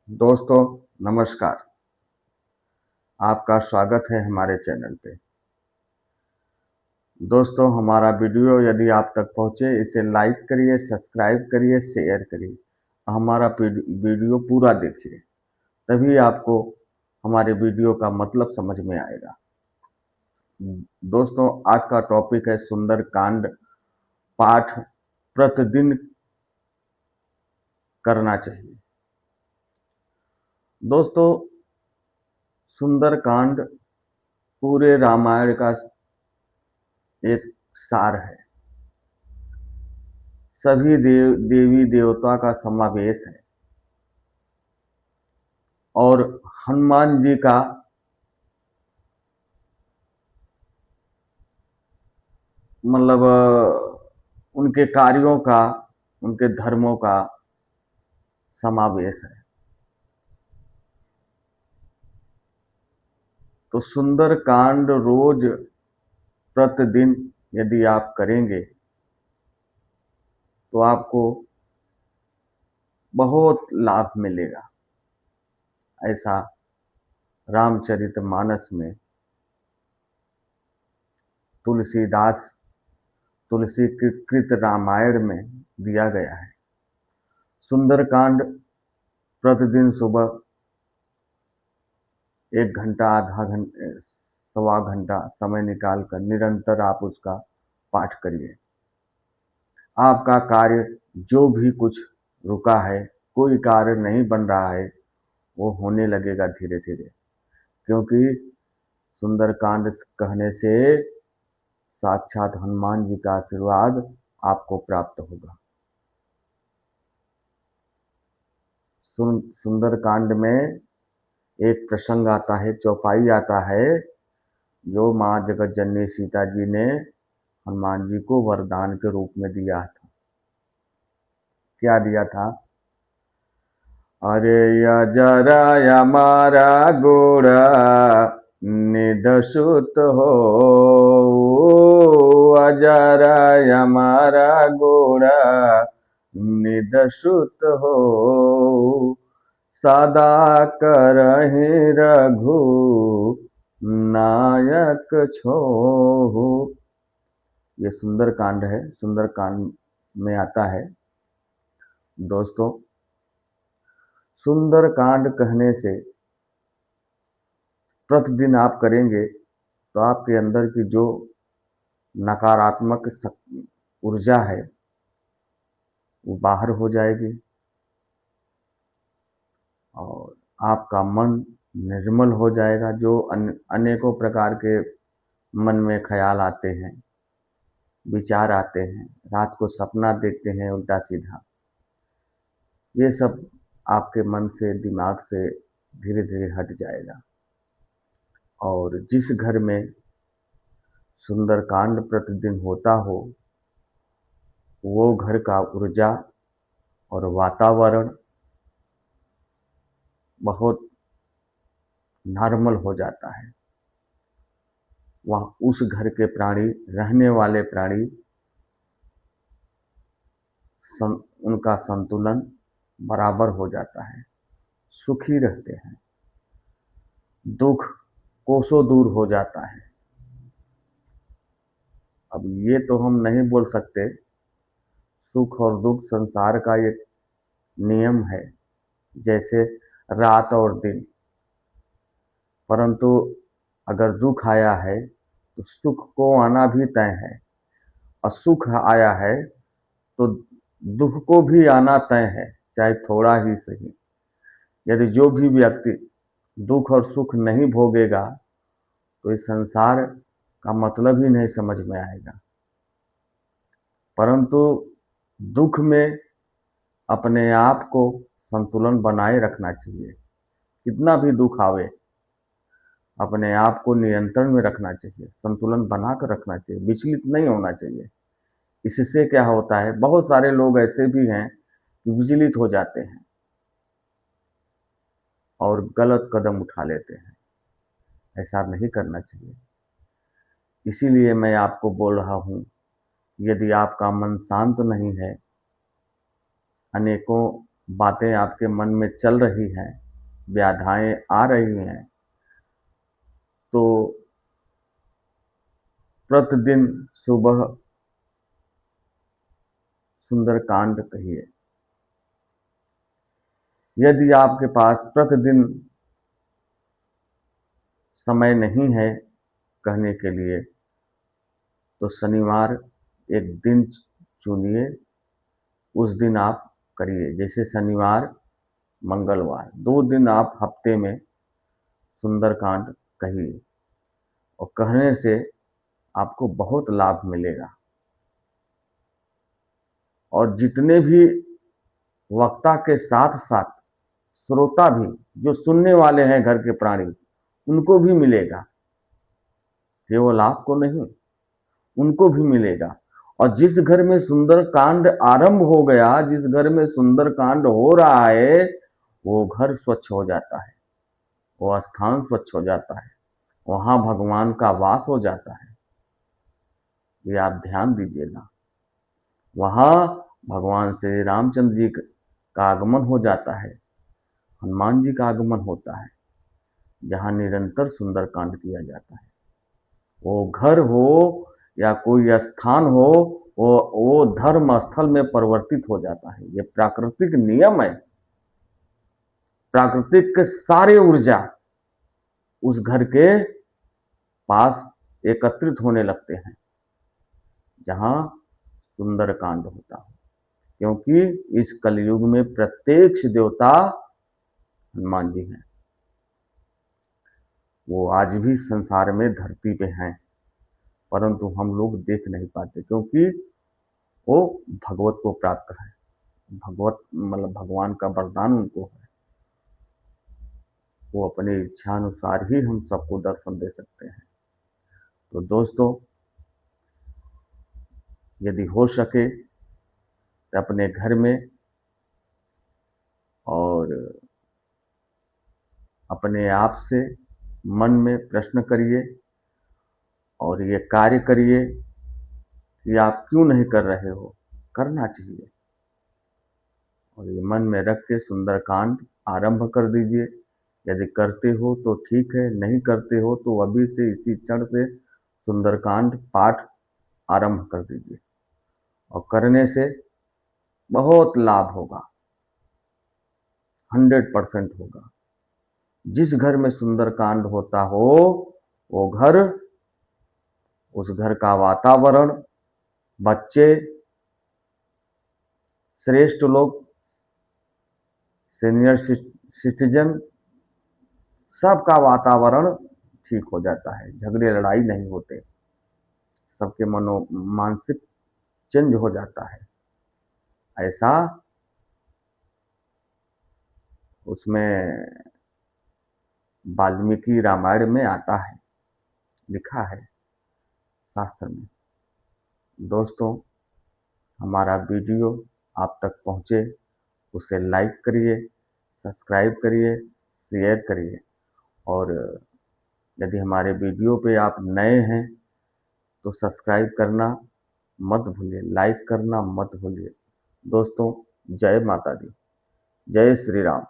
दोस्तों नमस्कार। आपका स्वागत है हमारे चैनल पे। दोस्तों हमारा वीडियो यदि आप तक पहुंचे इसे लाइक करिए, सब्सक्राइब करिए, शेयर करिए। हमारा वीडियो पूरा देखिए, तभी आपको हमारे वीडियो का मतलब समझ में आएगा। दोस्तों आज का टॉपिक है सुंदर कांड पाठ प्रतिदिन करना चाहिए। दोस्तों सुंदर कांड पूरे रामायण का एक सार है। सभी देवी देवता का समावेश है और हनुमान जी का मतलब उनके कार्यों का, उनके धर्मों का समावेश है। तो सुंदर कांड रोज प्रतिदिन यदि आप करेंगे तो आपको बहुत लाभ मिलेगा। ऐसा रामचरितमानस में तुलसीदास तुलसी कृत रामायण में दिया गया है। सुंदरकांड प्रतिदिन सुबह 1 घंटा, आधा घंटा, सवा घंटा समय निकालकर निरंतर आप उसका पाठ करिए। आपका कार्य जो भी कुछ रुका है, कोई कार्य नहीं बन रहा है, वो होने लगेगा धीरे धीरे, क्योंकि सुंदरकांड कहने से साक्षात हनुमान जी का आशीर्वाद आपको प्राप्त होगा। सुंदरकांड में एक प्रसंग आता है, चौपाई आता है, जो माँ जगत जननी सीता जी ने हनुमान जी को वरदान के रूप में दिया था। क्या दिया था? अरे या जरा या मारा गोरा निदसुत हो, अजरा या मारा गोरा निदसुत हो, सदा करहि रघु नायक छोहु। ये सुंदर कांड है। सुंदर कांड में आता है दोस्तों, सुंदर कांड कहने से प्रतिदिन आप करेंगे तो आपके अंदर की जो नकारात्मक ऊर्जा है वो बाहर हो जाएगी और आपका मन निर्मल हो जाएगा। जो अनेकों प्रकार के मन में ख्याल आते हैं, विचार आते हैं, रात को सपना देखते हैं उल्टा सीधा, ये सब आपके मन से, दिमाग से धीरे धीरे हट जाएगा। और जिस घर में सुंदरकांड प्रतिदिन होता हो, वो घर का ऊर्जा और वातावरण बहुत नॉर्मल हो जाता है। वहाँ उस घर के प्राणी, रहने वाले प्राणी, उनका संतुलन बराबर हो जाता है, सुखी रहते हैं, दुख कोसों दूर हो जाता है। अब ये तो हम नहीं बोल सकते, सुख और दुख संसार का एक नियम है, जैसे रात और दिन। परंतु अगर दुख आया है तो सुख को आना भी तय है, और सुख आया है तो दुख को भी आना तय है, चाहे थोड़ा ही सही। यदि जो भी व्यक्ति दुख और सुख नहीं भोगेगा तो इस संसार का मतलब ही नहीं समझ में आएगा। परंतु दुख में अपने आप को संतुलन बनाए रखना चाहिए। कितना भी दुख आवे, अपने आप को नियंत्रण में रखना चाहिए, संतुलन बनाकर रखना चाहिए, विचलित नहीं होना चाहिए। इससे क्या होता है, बहुत सारे लोग ऐसे भी हैं कि विचलित हो जाते हैं और गलत कदम उठा लेते हैं। ऐसा नहीं करना चाहिए। इसीलिए मैं आपको बोल रहा हूँ, यदि आपका मन शांत नहीं है, अनेकों बातें आपके मन में चल रही हैं, व्याधाएं आ रही हैं, तो प्रतिदिन सुबह सुंदरकांड कहिए। यदि आपके पास प्रतिदिन समय नहीं है कहने के लिए, तो शनिवार एक दिन चुनिए, उस दिन आप करिए। जैसे शनिवार, मंगलवार, 2 दिन आप हफ्ते में सुंदरकांड कहिए, और कहने से आपको बहुत लाभ मिलेगा। और जितने भी वक्ता के साथ साथ श्रोता भी, जो सुनने वाले हैं घर के प्राणी, उनको भी मिलेगा, केवल आपको नहीं, उनको भी मिलेगा। और जिस घर में सुंदरकांड आरंभ हो गया, जिस घर में सुंदरकांड हो रहा है, वो घर स्वच्छ हो जाता है, वो स्थान स्वच्छ हो जाता है, वहां भगवान का वास हो जाता है। ये आप ध्यान दीजिएगा। वहां भगवान श्री रामचंद्र जी का आगमन हो जाता है, हनुमान जी का आगमन होता है, जहां निरंतर सुंदरकांड किया जाता है। वो घर हो या कोई स्थान हो, वो धर्म स्थल में परिवर्तित हो जाता है। ये प्राकृतिक नियम है। प्राकृतिक के सारे ऊर्जा उस घर के पास एकत्रित होने लगते हैं, जहां सुंदरकांड होता है। क्योंकि इस कलयुग में प्रत्यक्ष देवता हनुमान जी हैं। वो आज भी संसार में धरती पे हैं, परंतु हम लोग देख नहीं पाते, क्योंकि वो भगवत को प्राप्त है। भगवत मतलब भगवान का वरदान उनको है। वो अपनी इच्छानुसार ही हम सबको दर्शन दे सकते हैं। तो दोस्तों, यदि हो सके तो अपने घर में और अपने आप से मन में प्रश्न करिए और ये कार्य करिए कि आप क्यों नहीं कर रहे हो। करना चाहिए, और ये मन में रख के सुंदरकांड आरंभ कर दीजिए। यदि करते हो तो ठीक है, नहीं करते हो तो अभी से इसी क्षण से सुंदरकांड पाठ आरंभ कर दीजिए, और करने से बहुत लाभ होगा, 100% होगा। जिस घर में सुंदरकांड होता हो, वो घर, उस घर का वातावरण, बच्चे, श्रेष्ठ लोग, सीनियर सिटीजन, सबका वातावरण ठीक हो जाता है। झगड़े लड़ाई नहीं होते, सबके मानसिक चेंज हो जाता है। ऐसा उसमें वाल्मीकि रामायण में आता है, लिखा है शास्त्र में। दोस्तों, हमारा वीडियो आप तक पहुंचे, उसे लाइक करिए, सब्सक्राइब करिए, शेयर करिए। और यदि हमारे वीडियो पे आप नए हैं तो सब्सक्राइब करना मत भूलिए, लाइक करना मत भूलिए। दोस्तों, जय माता दी, जय श्री राम।